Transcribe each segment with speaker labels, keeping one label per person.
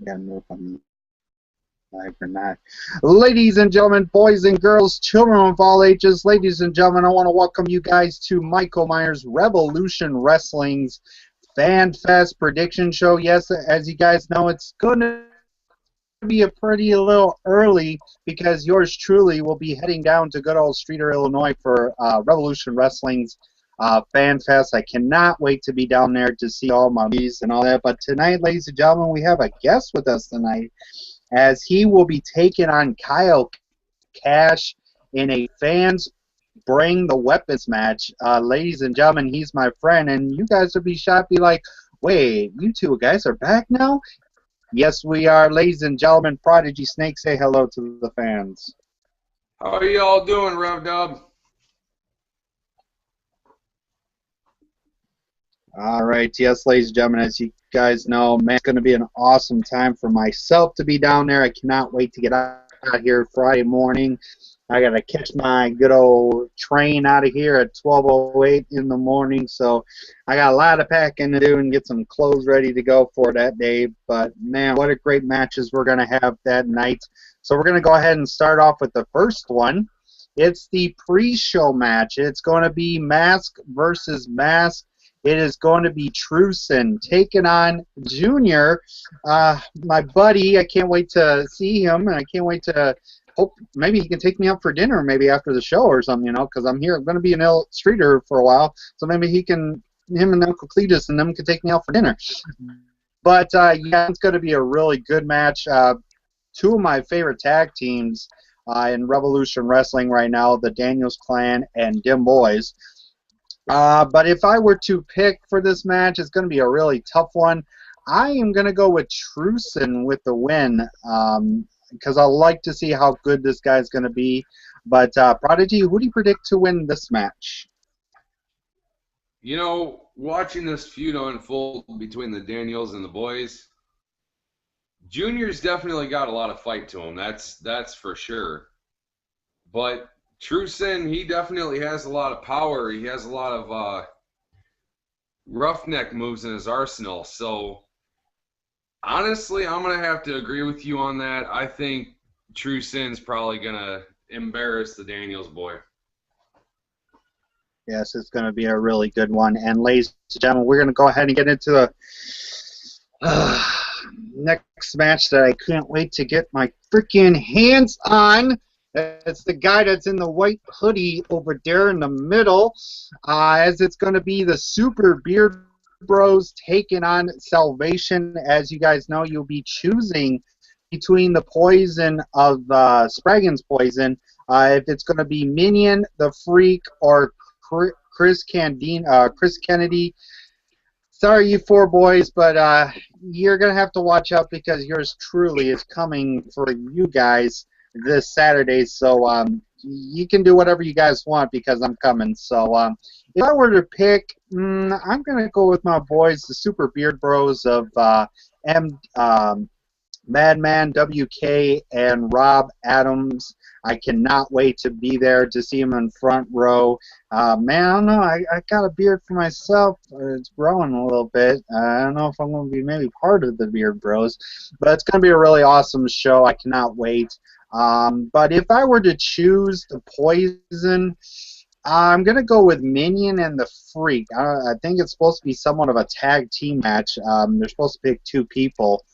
Speaker 1: Gotta know if I'm live or not. Ladies and gentlemen, boys and girls, children of all ages, ladies and gentlemen, I want to welcome you guys to Michael Myers Revolution Wrestling's FanFest prediction show. Yes, as you guys know, it's going to be a pretty little early because yours truly will be heading down to good old Streeter, Illinois for Revolution Wrestling's FanFest. I cannot wait to be down there to see all my buddies and all that. But tonight, ladies and gentlemen, we have a guest with us tonight as he will be taking on Kyle Cash in a fans bring the weapons match. Ladies and gentlemen, he's my friend, and you guys would be shocked, be like, wait, you two guys are back now? Yes, we are. Ladies and gentlemen, Prodigy Snake, say hello to the fans.
Speaker 2: How are you all doing, Rev Dub?
Speaker 1: All right, yes, ladies and gentlemen, as you guys know, man, it's going to be an awesome time for myself to be down there. I cannot wait to get out here Friday morning. I got to catch my good old train out of here at 12:08 in the morning, so I got a lot of packing to do and get some clothes ready to go for that day. But, man, what a great matches we're going to have that night. So we're going to go ahead and start off with the first one. It's the pre-show match. It's going to be mask versus mask. It is going to be Truson taking on Junior, my buddy. I can't wait to see him, and I can't wait to hope maybe he can take me out for dinner maybe after the show or something, you know, because I'm here. I'm going to be in Streeter for a while, so maybe him and Uncle Cletus and them can take me out for dinner. But, yeah, it's going to be a really good match. Two of my favorite tag teams in Revolution Wrestling right now, the Daniels Clan and Dim Boys. But if I were to pick for this match, it's going to be a really tough one. I am going to go with Truson with the win because I like to see how good this guy's going to be. But, Prodigy, who do you predict to win this match?
Speaker 2: You know, watching this feud unfold between the Daniels and the boys, Junior's definitely got a lot of fight to him. That's for sure. But Truson, he definitely has a lot of power. He has a lot of roughneck moves in his arsenal. So, honestly, I'm going to have to agree with you on that. I think Truson's probably going to embarrass the Daniels boy.
Speaker 1: Yes, it's going to be a really good one. And, ladies and gentlemen, we're going to go ahead and get into the next match that I can't wait to get my freaking hands on. It's the guy that's in the white hoodie over there in the middle, as it's going to be the Super Beard Bros taking on Salvation. As you guys know, you'll be choosing between the poison of Spraggan's poison, if it's going to be Minion, the Freak, or Chris Kennedy. Sorry, you four boys, but you're going to have to watch out because yours truly is coming for you guys this Saturday, so you can do whatever you guys want because I'm coming. So if I were to pick, I'm going to go with my boys, the Super Beard Bros of Madman, WK, and Rob Adams. I cannot wait to be there to see him in front row. Man, I don't know. I got a beard for myself. It's growing a little bit. I don't know if I'm going to be maybe part of the Beard Bros, but it's going to be a really awesome show. I cannot wait. But if I were to choose the poison, I'm going to go with Minion and the Freak. I think it's supposed to be somewhat of a tag team match. They're supposed to pick two people.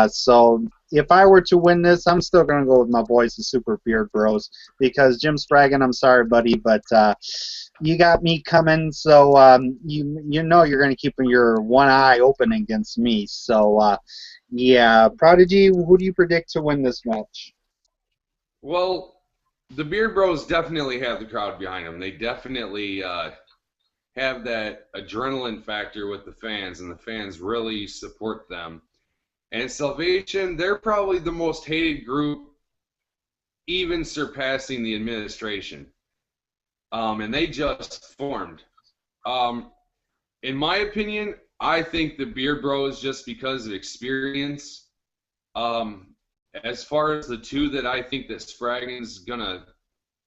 Speaker 1: So if I were to win this, I'm still going to go with my boys, the Super Beard Bros, because Jim Spraggan, I'm sorry, buddy, but you got me coming, so you know you're going to keep your one eye open against me. So, yeah, Prodigy, who do you predict to win this match?
Speaker 2: Well, the Beard Bros definitely have the crowd behind them. They definitely have that adrenaline factor with the fans, and the fans really support them. And Salvation, they're probably the most hated group, even surpassing the administration. And they just formed. In my opinion, I think the Beard Bros, just because of experience, as far as the two that I think that Spraggan's going to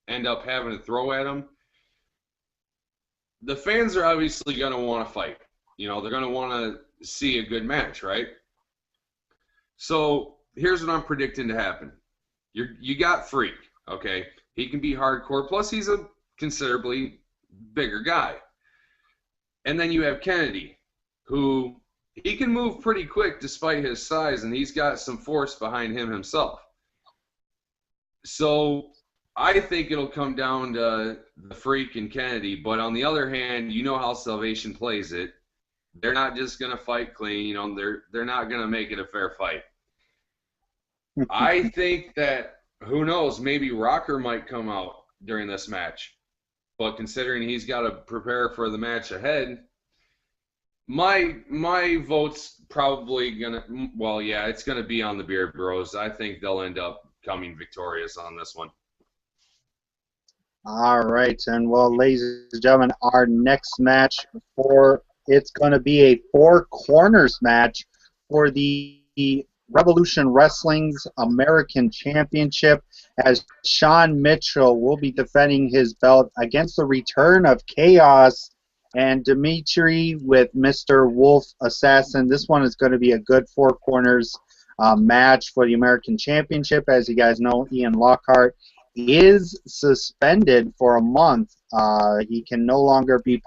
Speaker 2: end up having to throw at him, the fans are obviously going to want to fight. You know, they're going to want to see a good match, right? So here's what I'm predicting to happen. You got Freak, okay? He can be hardcore. Plus, he's a considerably bigger guy. And then you have Kennedy, who he can move pretty quick despite his size, and he's got some force behind him himself. So I think it'll come down to the Freak and Kennedy. But on the other hand, you know how Salvation plays it. They're not just going to fight clean. You know, they're not going to make it a fair fight. I think that, who knows, maybe Rocker might come out during this match. But considering he's got to prepare for the match ahead, my vote's probably gonna, well, yeah, it's gonna be on the Beard Bros. I think they'll end up coming victorious on this one.
Speaker 1: All right, and well, ladies and gentlemen, our next match it's going to be a four corners match for the Revolution Wrestling's American Championship, as Shawn Mitchell will be defending his belt against the return of Chaos and Dimitri with Mr. Wolf Assassin. This one is going to be a good four corners match for the American Championship. As you guys know, Ian Lockhart is suspended for a month. He can no longer be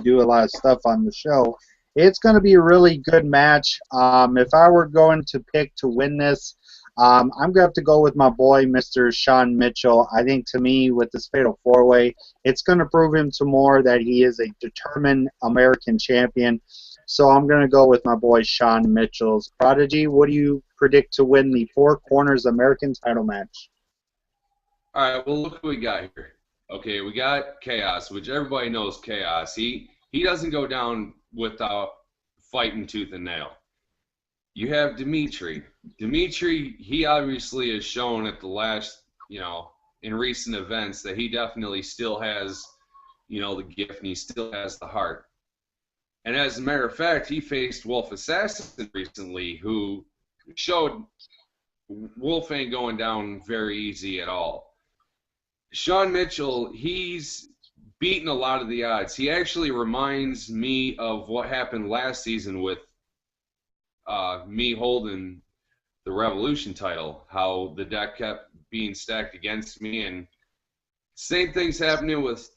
Speaker 1: do a lot of stuff on the show. It's going to be a really good match. If I were going to pick to win this, I'm going to have to go with my boy, Mr. Shawn Mitchell. I think, to me, with this Fatal 4-Way, it's going to prove him to more that he is a determined American champion. So I'm going to go with my boy, Shawn Mitchell's Prodigy. What do you predict to win the Four Corners American title match?
Speaker 2: All right, well, look who we got here. Okay, we got Chaos, which everybody knows Chaos. He doesn't go down without fighting tooth and nail. You have Dimitri. Dimitri, he obviously has shown at the last, in recent events that he definitely still has, the gift, and he still has the heart. And as a matter of fact, he faced Wolf Assassin recently, who showed Wolf ain't going down very easy at all. Shawn Mitchell, he's beaten a lot of the odds. He actually reminds me of what happened last season with me holding the Revolution title, how the deck kept being stacked against me, and same thing's happening with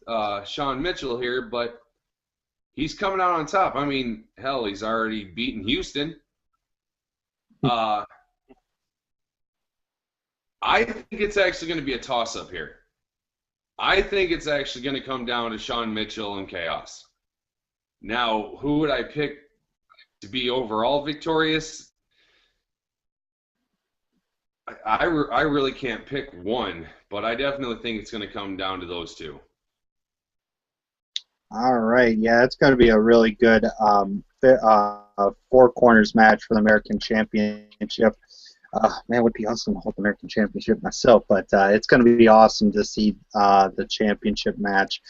Speaker 2: Shawn Mitchell here, but he's coming out on top. I mean, hell, he's already beaten Houston. I think it's actually going to be a toss-up here. I think it's actually going to come down to Shawn Mitchell and Chaos. Now, who would I pick to be overall victorious? I really can't pick one, but I definitely think it's going to come down to those two.
Speaker 1: All right, yeah, it's going to be a really good four corners match for the American Championship. Man, it would be awesome to hold the American Championship myself, but it's going to be awesome to see the championship match.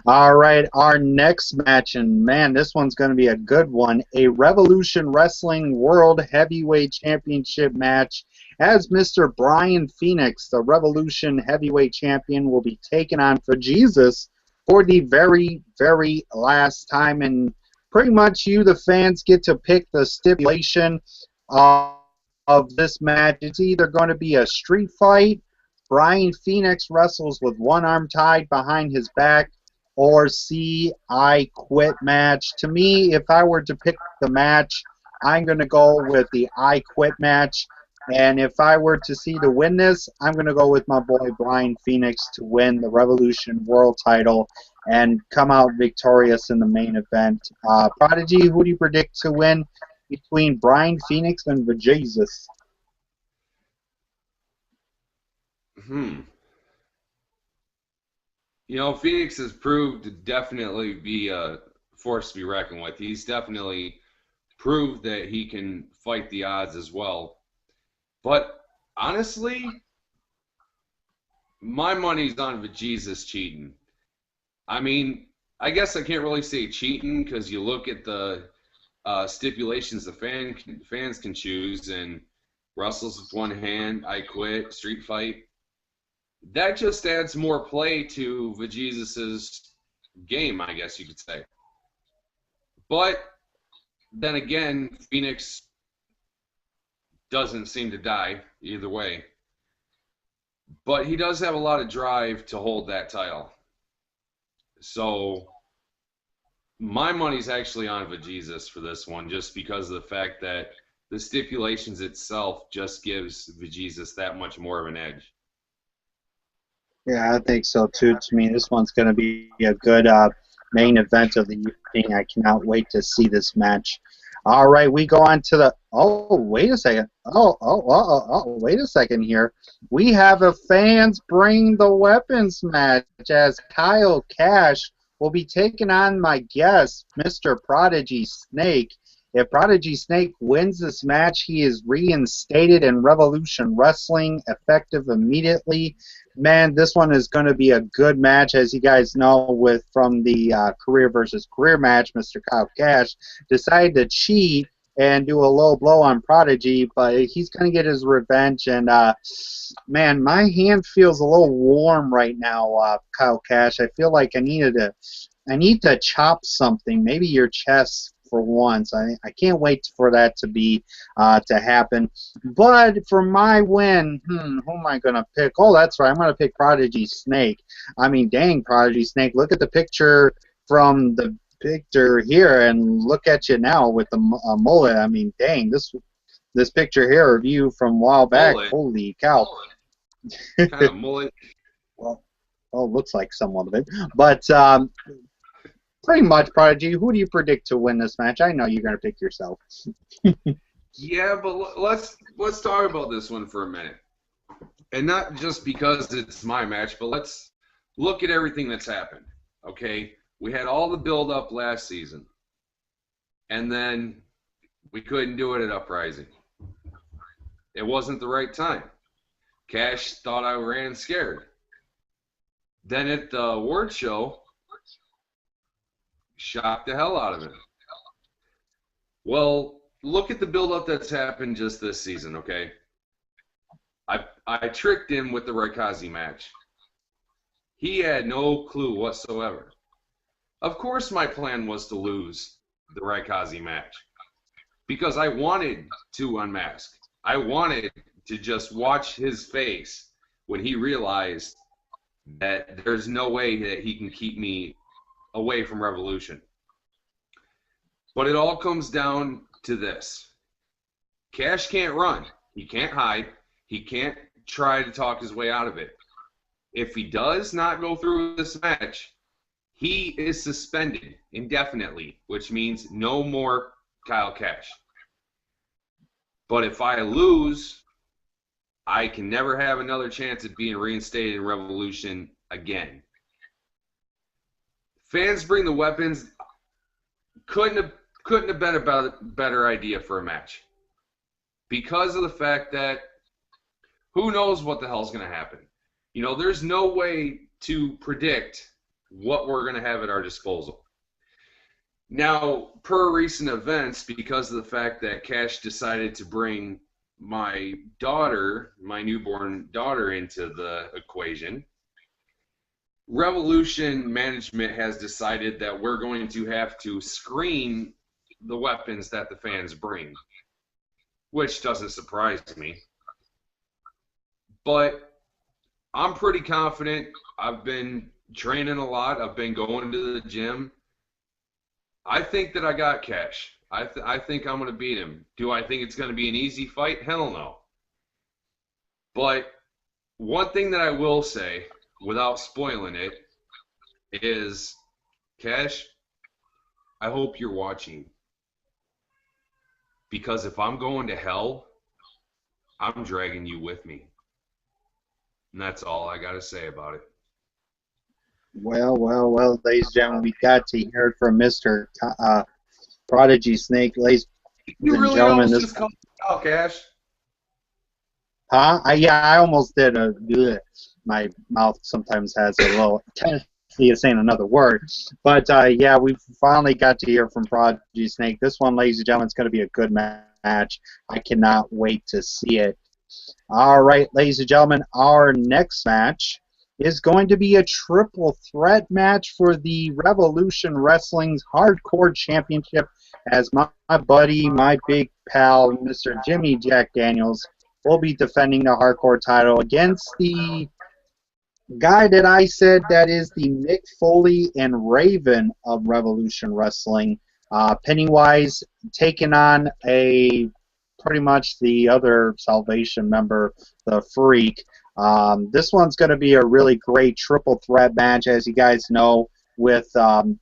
Speaker 1: All right, our next match, and man, this one's going to be a good one, a Revolution Wrestling World Heavyweight Championship match, as Mr. Brian Phoenix, the Revolution Heavyweight Champion, will be taken on for Jesus for the very, very last time, and pretty much you, the fans, get to pick the stipulation of this match. It's either going to be a street fight, Brian Phoenix wrestles with one arm tied behind his back, or see I Quit match. To me, if I were to pick the match, I'm going to go with the I Quit match. And if I were to see to win this, I'm going to go with my boy Brian Phoenix to win the Revolution World title and come out victorious in the main event. Prodigy, who do you predict to win between Brian Phoenix and the Jesus?
Speaker 2: Phoenix has proved to definitely be a force to be reckoned with. He's definitely proved that he can fight the odds as well. But honestly, my money's on the Jesus cheating. I mean, I guess I can't really say cheating because you look at the stipulations the fans can choose, and wrestles with one hand, I Quit, street fight. That just adds more play to Vajesus's game, I guess you could say. But then again, Phoenix doesn't seem to die either way. But he does have a lot of drive to hold that title. So my money's actually on Vajesus for this one, just because of the fact that the stipulations itself just gives Vajesus that much more of an edge.
Speaker 1: Yeah, I think so too. To me, this one's going to be a good main event of the evening. I cannot wait to see this match. All right, we go on to the. Oh, wait a second. Wait a second here. We have a fans bring the weapons match as Kyle Cash will be taking on my guest, Mr. Prodigy Snake. If Prodigy Snake wins this match, he is reinstated in Revolution Wrestling, effective immediately. Man, this one is going to be a good match, as you guys know, from the career versus career match. Mr. Kyle Cash decided to cheat and do a low blow on Prodigy, but he's going to get his revenge. And man, my hand feels a little warm right now, Kyle Cash. I feel like I need to chop something, maybe your chest. For once, I can't wait for that to be to happen. But for my win, who am I gonna pick? Oh, that's right, I'm gonna pick Prodigy Snake. I mean, dang, Prodigy Snake! Look at the picture from the picture here, and look at you now with the mullet. I mean, dang, this picture here of you from a while back.
Speaker 2: Mullet.
Speaker 1: Holy cow!
Speaker 2: Kind of mullet.
Speaker 1: Well, looks like somewhat of it, but. Pretty much, Prodigy. Who do you predict to win this match? I know you're going to pick yourself.
Speaker 2: Yeah, but let's talk about this one for a minute. And not just because it's my match, but let's look at everything that's happened. Okay? We had all the build-up last season. And then we couldn't do it at Uprising. It wasn't the right time. Cash thought I ran scared. Then at the award show, shocked the hell out of him. Well, look at the build-up that's happened just this season, okay? I tricked him with the Raikaze match. He had no clue whatsoever. Of course my plan was to lose the Raikaze match because I wanted to unmask. I wanted to just watch his face when he realized that there's no way that he can keep me away from Revolution. But it all comes down to this. Cash can't run. He can't hide. He can't try to talk his way out of it. If he does not go through this match, he is suspended indefinitely, which means no more Kyle Cash. But if I lose, I can never have another chance at being reinstated in Revolution again. Fans bring the weapons. Couldn't have been a better idea for a match. Because of the fact that who knows what the hell's going to happen. You know, there's no way to predict what we're going to have at our disposal. Now, per recent events, because of the fact that Cash decided to bring my daughter, my newborn daughter, into the equation, Revolution management has decided that we're going to have to screen the weapons that the fans bring, which doesn't surprise me. But I'm pretty confident. I've been training a lot. I've been going to the gym. I think that I got Cash. I think I'm going to beat him. Do I think it's going to be an easy fight? Hell no. But one thing that I will say, without spoiling it, is, Cash, I hope you're watching. Because if I'm going to hell, I'm dragging you with me. And that's all I got to say about it.
Speaker 1: Well, ladies and gentlemen, we got to hear it from Mr. Prodigy Snake. Ladies
Speaker 2: You
Speaker 1: and
Speaker 2: really
Speaker 1: gentlemen,
Speaker 2: almost
Speaker 1: this...
Speaker 2: just called out, Cash.
Speaker 1: Huh? I almost did. My mouth sometimes has a little tendency of saying another word. But, yeah, we finally got to hear from Prodigy Snake. This one, ladies and gentlemen, is going to be a good match. I cannot wait to see it. All right, ladies and gentlemen, our next match is going to be a triple threat match for the Revolution Wrestling's Hardcore Championship, as my buddy, my big pal, Mr. Jimmy Jack Daniels, will be defending the Hardcore title against the guy that I said that is the Mick Foley and Raven of Revolution Wrestling. Pennywise taking on a pretty much the other Salvation member, the Freak. This one's going to be a really great triple threat match, as you guys know, with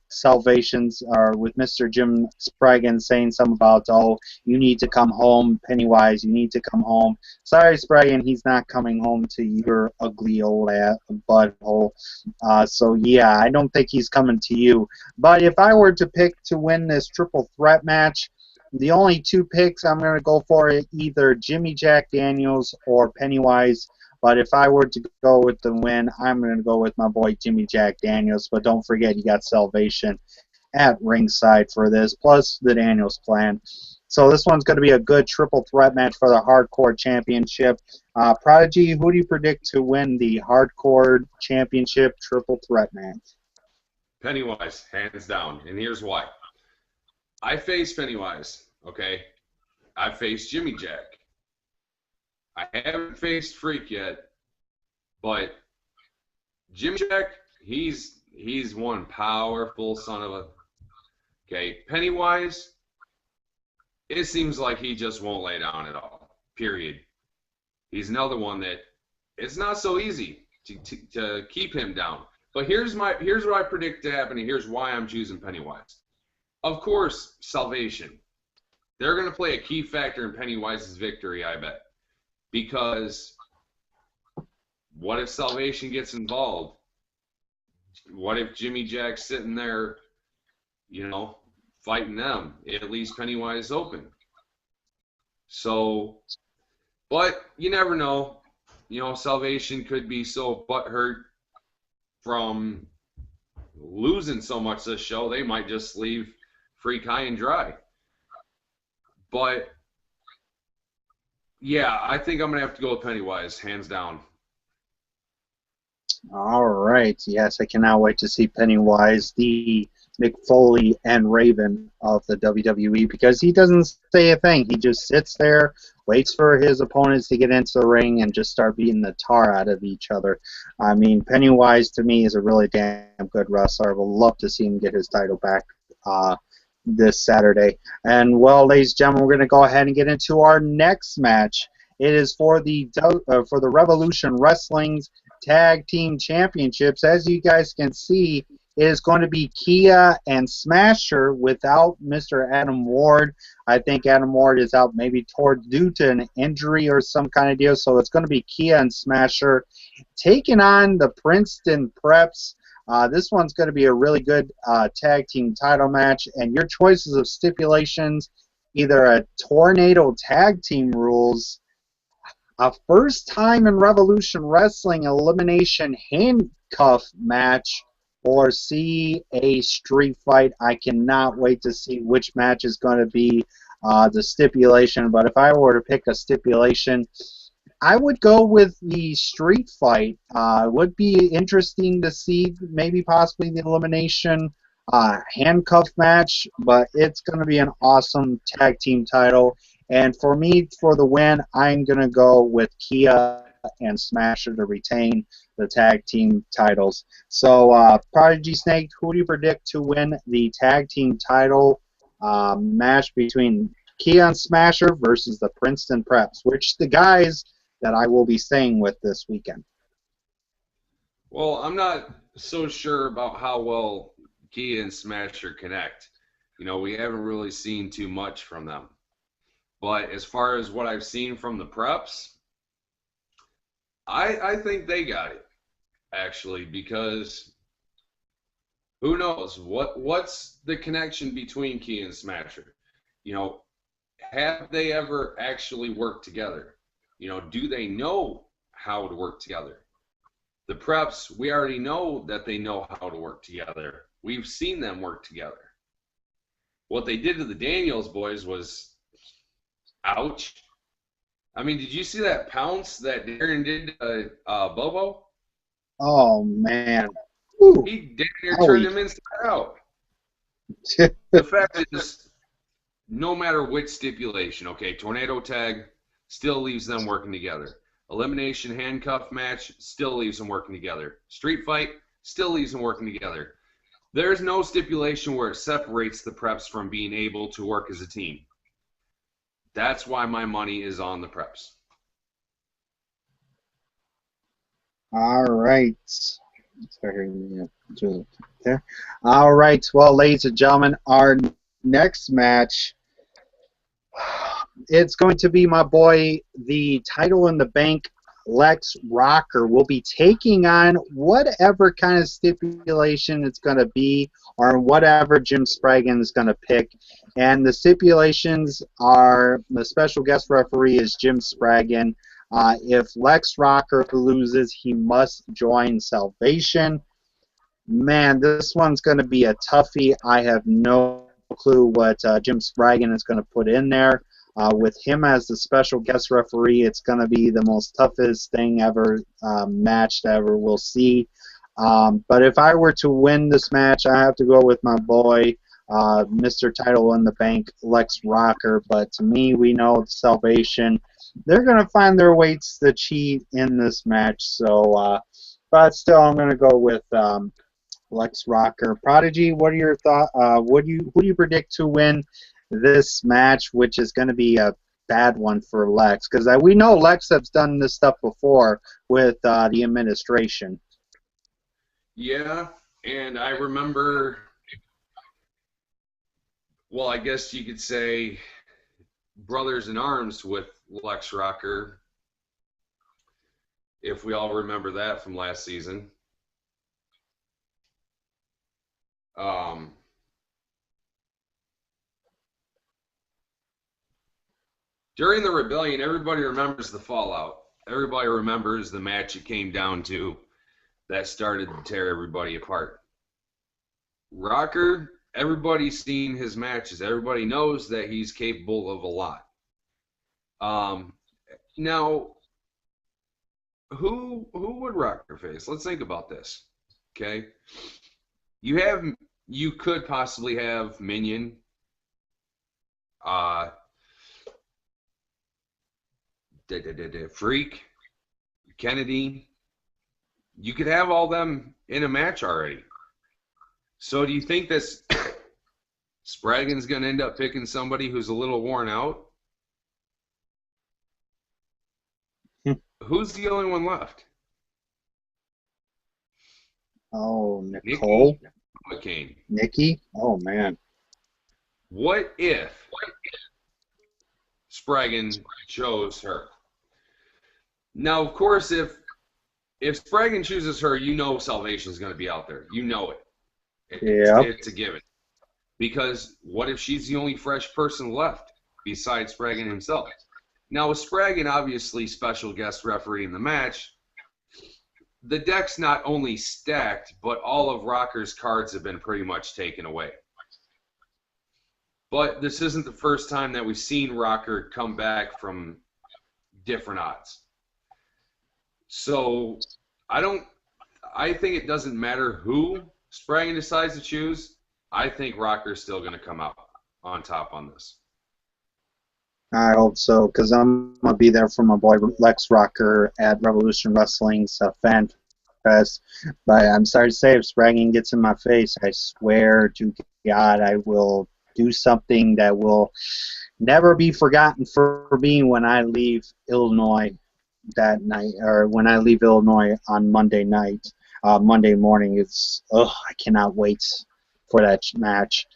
Speaker 1: Salvations, or with Mr. Jim Spraggan saying something about, oh, you need to come home, Pennywise, you need to come home. Sorry, Spraggan, he's not coming home to your ugly old butthole. So, yeah, I don't think he's coming to you. But if I were to pick to win this triple threat match, the only two picks I'm going to go for are either Jimmy Jack Daniels or Pennywise. But if I were to go with the win, I'm going to go with my boy Jimmy Jack Daniels. But don't forget, you got Salvation at ringside for this, plus the Daniels clan. So this one's going to be a good triple threat match for the Hardcore Championship. Prodigy, who do you predict to win the Hardcore Championship triple threat match?
Speaker 2: Pennywise, hands down. And here's why. I face Pennywise, okay? I face Jimmy Jack. I haven't faced Freak yet, but Jimmy Jack, he's one powerful son of a... Okay, Pennywise, it seems like he just won't lay down at all, period. He's another one that it's not so easy to keep him down. But here's what I predict to happen, and here's why I'm choosing Pennywise. Of course, Salvation. They're going to play a key factor in Pennywise's victory, I bet. Because what if Salvation gets involved? What if Jimmy Jack's sitting there, you know, fighting them? At least Pennywise is open. So, but you never know. You know, Salvation could be so butthurt from losing so much this show, they might just leave Freak high and dry. But yeah, I think I'm going to have to go with Pennywise, hands down.
Speaker 1: All right. Yes, I cannot wait to see Pennywise, the Mick Foley and Raven of the WWE, because he doesn't say a thing. He just sits there, waits for his opponents to get into the ring, and just start beating the tar out of each other. I mean, Pennywise, to me, is a really damn good wrestler. I would love to see him get his title back this Saturday. And, well, ladies and gentlemen, we're going to go ahead and get into our next match. It is for the Revolution Wrestling's Tag Team Championships. As you guys can see, it is going to be Kia and Smasher without Mr. Adam Ward. I think Adam Ward is out maybe due to an injury or some kind of deal. So it's going to be Kia and Smasher taking on the Princeton Preps. This one's going to be a really good tag team title match. And your choices of stipulations, either a tornado tag team rules, a first time in Revolution Wrestling elimination handcuff match, or see a street fight. I cannot wait to see which match is going to be the stipulation. But if I were to pick a stipulation, I would go with the street fight. It would be interesting to see maybe possibly the elimination handcuff match, but it's going to be an awesome tag team title. And for me, for the win, I'm going to go with Kia and Smasher to retain the tag team titles. So, Prodigy Snake, who do you predict to win the tag team title match between Kia and Smasher versus the Princeton Preps, which the guys that I will be staying with this weekend?
Speaker 2: Well, I'm not so sure about how well Kia and Smasher connect. You know, we haven't really seen too much from them. But as far as what I've seen from the Preps, I think they got it, actually, because who knows? What's the connection between Kia and Smasher? You know, have they ever actually worked together? You know, do they know how to work together? The Preps, we already know that they know how to work together. We've seen them work together. What they did to the Daniels boys was... ouch. I mean, did you see that pounce that Darren did to Bobo?
Speaker 1: Oh, man. Whew.
Speaker 2: He damn near
Speaker 1: How
Speaker 2: turned
Speaker 1: we...
Speaker 2: him inside out. The fact is, no matter which stipulation, okay, tornado tag still leaves them working together. Elimination handcuff match still leaves them working together. Street fight still leaves them working together. There's no stipulation where it separates the preps from being able to work as a team. That's why my money is on the preps.
Speaker 1: All right. All right. Well, ladies and gentlemen, our next match, it's going to be my boy, the title in the bank, Lex Rocker, will be taking on whatever kind of stipulation it's going to be, or whatever Jim Spraggan is going to pick. And the stipulations are, the special guest referee is Jim Spraggan. If Lex Rocker loses, he must join Salvation. Man, this one's going to be a toughie. I have no clue what Jim Spraggan is going to put in there. With him as the special guest referee, it's going to be the most toughest thing ever, match that ever we'll see. But if I were to win this match, I have to go with my boy, Mr. Title in the Bank, Lex Rocker. But to me, we know Salvation, they're going to find their ways to cheat in this match. So, but still, I'm going to go with Lex Rocker. Prodigy, what are your thoughts? Who do you predict to win this match, which is going to be a bad one for Lex? Because we know Lex has done this stuff before with the administration.
Speaker 2: Yeah, and I remember, well, I guess you could say brothers in arms with Lex Rocker, if we all remember that from last season. During the rebellion, everybody remembers the fallout. Everybody remembers the match it came down to that started to tear everybody apart. Rocker, everybody's seen his matches. Everybody knows that he's capable of a lot. Now, who would Rocker face? Let's think about this. Okay, you could possibly have Minion, Freak, Kennedy. You could have all them in a match already. So do you think that Spraggan's going to end up picking somebody who's a little worn out? Who's the only one left?
Speaker 1: Oh, Nicole?
Speaker 2: McCain.
Speaker 1: Nikki? Oh, man.
Speaker 2: What if Spraggan chose her? Now, of course, if Spraggan chooses her, you know Salvation's going to be out there. You know it. It's a given. Because what if she's the only fresh person left besides Spraggan himself? Now, with Spraggan obviously special guest referee in the match, the deck's not only stacked, but all of Rocker's cards have been pretty much taken away. But this isn't the first time that we've seen Rocker come back from different odds. So I think it doesn't matter who Spraggan decides to choose. I think Rocker's still going to come out on top on this.
Speaker 1: I hope so, because I'm going to be there for my boy Lex Rocker at Revolution Wrestling's FanFest. But I'm sorry to say, if Spraggan gets in my face, I swear to God I will do something that will never be forgotten for me when I leave Illinois that night, or when I leave Illinois on Monday night, Monday morning. I cannot wait for that match.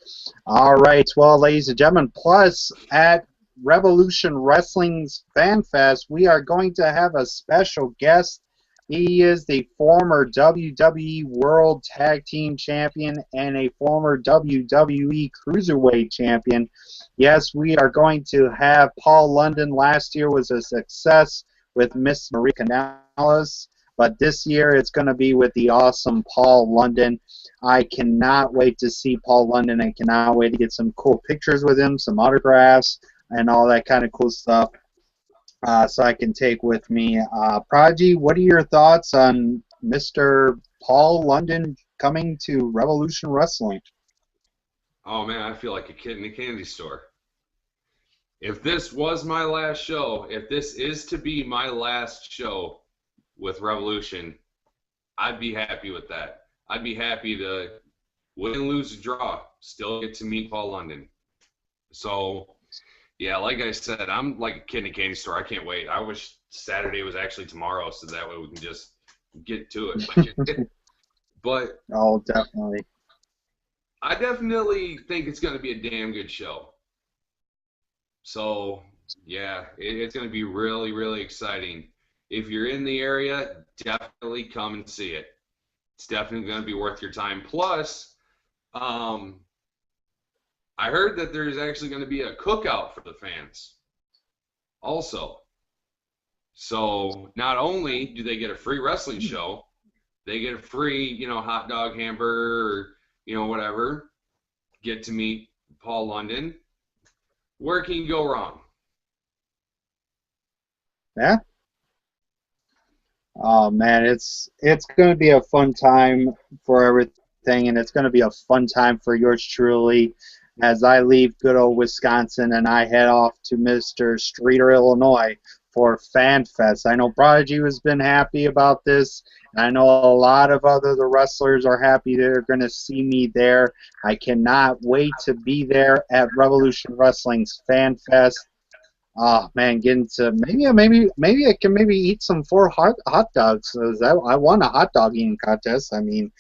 Speaker 1: All right, well, ladies and gentlemen, plus at Revolution Wrestling's FanFest, we are going to have a special guest. He is the former WWE World Tag Team Champion and a former WWE Cruiserweight Champion. Yes, we are going to have Paul London. Last year was a success with Miss Marie Canales, but this year it's going to be with the awesome Paul London. I cannot wait to see Paul London. I cannot wait to get some cool pictures with him, some autographs, and all that kind of cool stuff, so I can take with me. Prodigy, what are your thoughts on Mr. Paul London coming to Revolution Wrestling.
Speaker 2: Oh man, I feel like a kid in a candy store. If this was my last show, if this is to be my last show with Revolution, I'd be happy with that. I'd be happy to win, lose, or draw, still get to meet Paul London. So, yeah, like I said, I'm like a kid in a candy store. I can't wait. I wish Saturday was actually tomorrow so that way we can just get to it. But
Speaker 1: oh, definitely.
Speaker 2: I definitely think it's going to be a damn good show. So, yeah, it's going to be really, really exciting. If you're in the area, definitely come and see it. It's definitely going to be worth your time. Plus, I heard that there's actually going to be a cookout for the fans also. So not only do they get a free wrestling show, they get a free, hot dog, hamburger, or, whatever. Get to meet Paul London. Where can you go wrong?
Speaker 1: Yeah. Oh man, it's going to be a fun time for everything, and it's going to be a fun time for yours truly as I leave good old Wisconsin and I head off to Mr. Streeter, Illinois for FanFest. I know Prodigy has been happy about this. I know a lot of the wrestlers are happy they're going to see me there. I cannot wait to be there at Revolution Wrestling's FanFest. Oh man, getting to maybe I can eat some 4 hot dogs. I won a hot dog eating contest. I mean,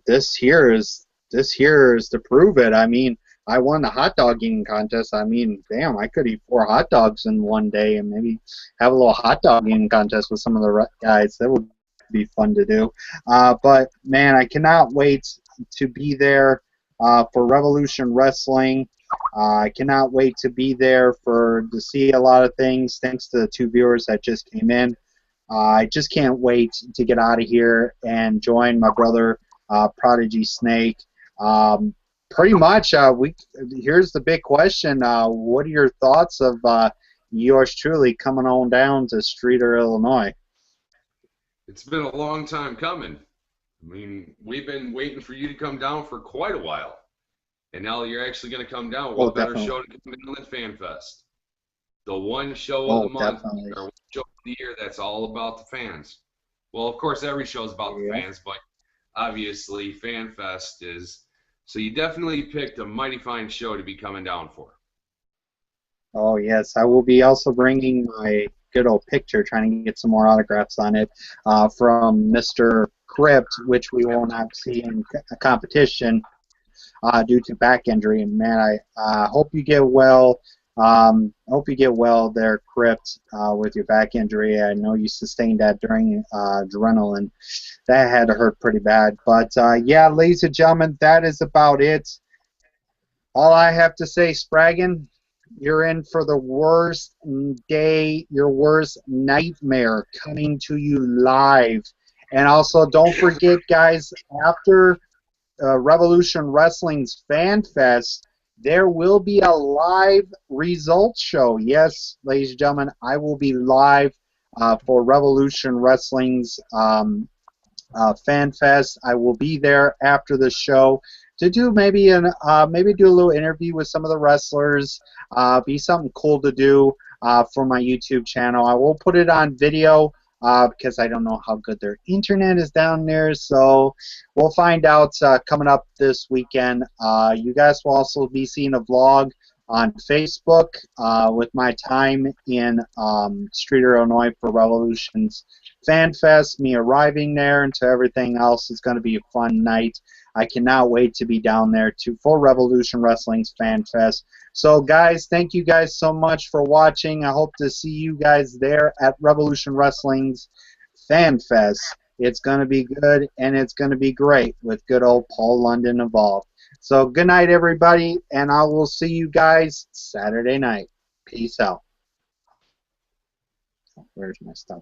Speaker 1: this here is to prove it. I mean, I won the hot dog eating contest. I mean, damn, I could eat 4 hot dogs in one day and maybe have a little hot dog eating contest with some of the guys. That would be fun to do. But man, I cannot wait to be there for Revolution Wrestling. I cannot wait to be there to see a lot of things. Thanks to the 2 viewers that just came in. I just can't wait to get out of here and join my brother Prodigy Snake. Pretty much, here's the big question. What are your thoughts of yours truly coming on down to Streeter, Illinois?
Speaker 2: It's been a long time coming. I mean, we've been waiting for you to come down for quite a while. And now you're actually going to come down. What better show to come in than FanFest? The one show of the month, or one show of the year that's all about the fans. Well, of course, every show is about the fans, but obviously FanFest is. So you definitely picked a mighty fine show to be coming down for.
Speaker 1: Oh, yes. I will be also bringing my good old picture, trying to get some more autographs on it, from Mr. Crypt, which we will not see in a competition due to back injury. And man, I hope you get well. Hope you get well there, Crypt, with your back injury. I know you sustained that during adrenaline. That had to hurt pretty bad. But yeah, ladies and gentlemen, that is about it. All I have to say, Spraggan, you're in for the worst day, your worst nightmare coming to you live. And also, don't forget, guys, after Revolution Wrestling's FanFest, there will be a live results show. Yes, ladies and gentlemen, I will be live for Revolution Wrestling's FanFest. I will be there after the show to do maybe do a little interview with some of the wrestlers. Be something cool to do for my YouTube channel. I will put it on video because I don't know how good their internet is down there. So we'll find out coming up this weekend. You guys will also be seeing a vlog on Facebook with my time in Streeter, Illinois for Revolution's FanFest, me arriving there, and to everything else. It's going to be a fun night. I cannot wait to be down there for Revolution Wrestling's FanFest. So, guys, thank you guys so much for watching. I hope to see you guys there at Revolution Wrestling's FanFest. It's going to be good, and it's going to be great with good old Paul London involved. So, good night, everybody, and I will see you guys Saturday night. Peace out. Where's my stuff?